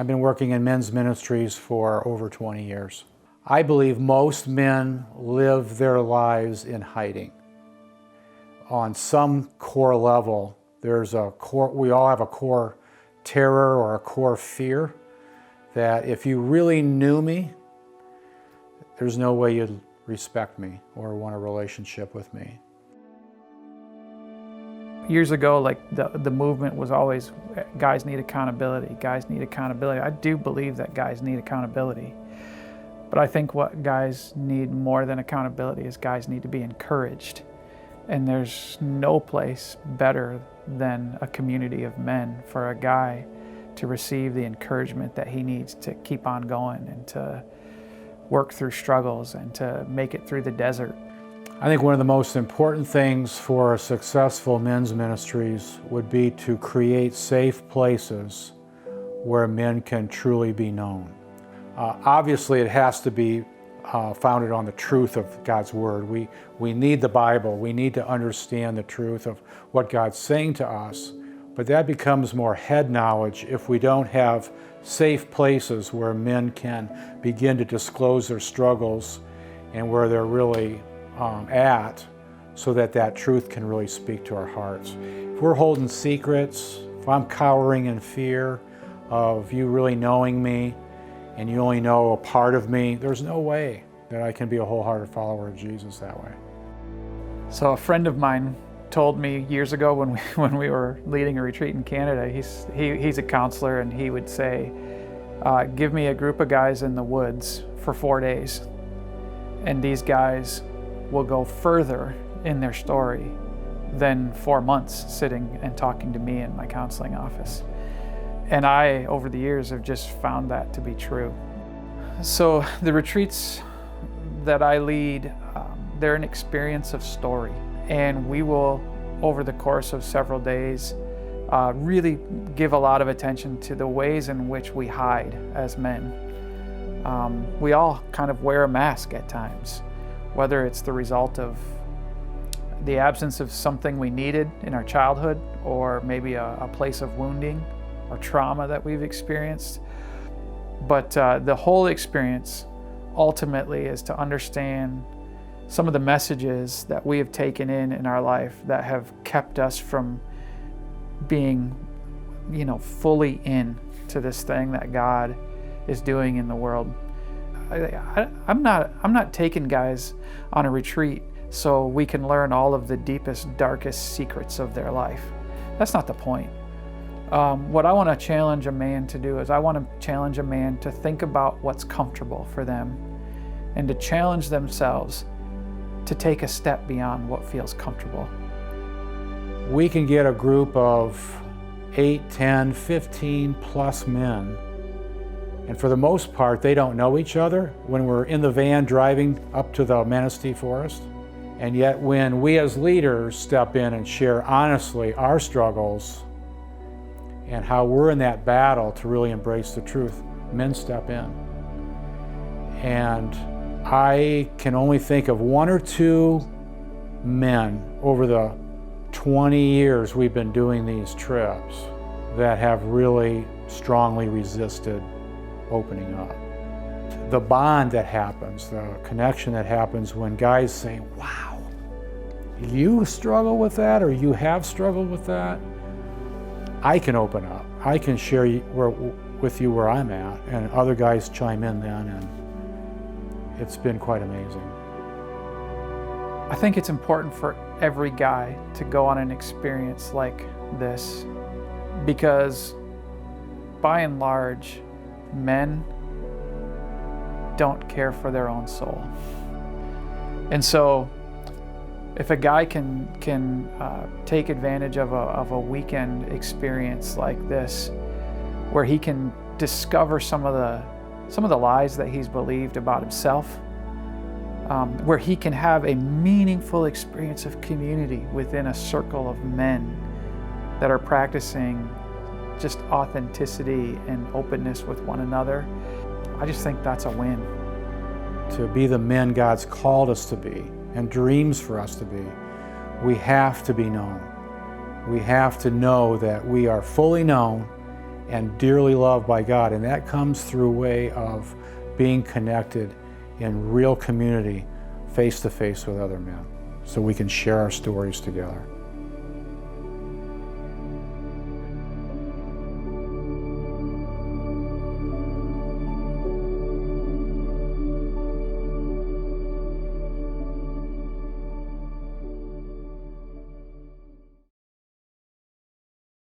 I've been working in men's ministries for over 20 years. I believe most men live their lives in hiding. On some core level, we all have a core terror or a core fear that if you really knew me, there's no way you'd respect me or want a relationship with me. Years ago, like the movement was always, guys need accountability, guys need accountability. I do believe that guys need accountability. But I think what guys need more than accountability is guys need to be encouraged. And there's no place better than a community of men for a guy to receive the encouragement that he needs to keep on going and to work through struggles and to make it through the desert. I think one of the most important things for successful men's ministries would be to create safe places where men can truly be known. Obviously, it has to be founded on the truth of God's Word. We need the Bible. We need to understand the truth of what God's saying to us. But that becomes more head knowledge if we don't have safe places where men can begin to disclose their struggles and where they're really at, so that truth can really speak to our hearts. If we're holding secrets, if I'm cowering in fear of you really knowing me and you only know a part of me, there's no way that I can be a wholehearted follower of Jesus that way. So a friend of mine told me years ago when we were leading a retreat in Canada, he's a counselor, and he would say, give me a group of guys in the woods for 4 days, and these guys will go further in their story than 4 months sitting and talking to me in my counseling office. And I, over the years, have just found that to be true. So the retreats that I lead, they're an experience of story. And we will, over the course of several days, really give a lot of attention to the ways in which we hide as men. We all kind of wear a mask at times, whether it's the result of the absence of something we needed in our childhood, or maybe a place of wounding or trauma that we've experienced. But the whole experience ultimately is to understand some of the messages that we have taken in our life that have kept us from being, fully in to this thing that God is doing in the world. I'm not taking guys on a retreat so we can learn all of the deepest, darkest secrets of their life. That's not the point. What I want to challenge a man to do is I want to challenge a man to think about what's comfortable for them and to challenge themselves to take a step beyond what feels comfortable. We can get a group of 8, 10, 15 plus men, and for the most part, they don't know each other when we're in the van driving up to the Manistee Forest. And yet when we as leaders step in and share honestly our struggles and how we're in that battle to really embrace the truth, men step in. And I can only think of 1 or 2 men over the 20 years we've been doing these trips that have really strongly resisted opening up. The bond that happens, the connection that happens when guys say, wow, you struggle with that, or you have struggled with that, I can open up. I can share with you where I'm at, and other guys chime in then, and it's been quite amazing. I think it's important for every guy to go on an experience like this, because by and large, men don't care for their own soul. And so if a guy can take advantage of a weekend experience like this, where he can discover some of the lies that he's believed about himself, where he can have a meaningful experience of community within a circle of men that are practicing just authenticity and openness with one another, I just think that's a win. To be the men God's called us to be and dreams for us to be, we have to be known. We have to know that we are fully known and dearly loved by God. And that comes through a way of being connected in real community, face to face with other men, so we can share our stories together.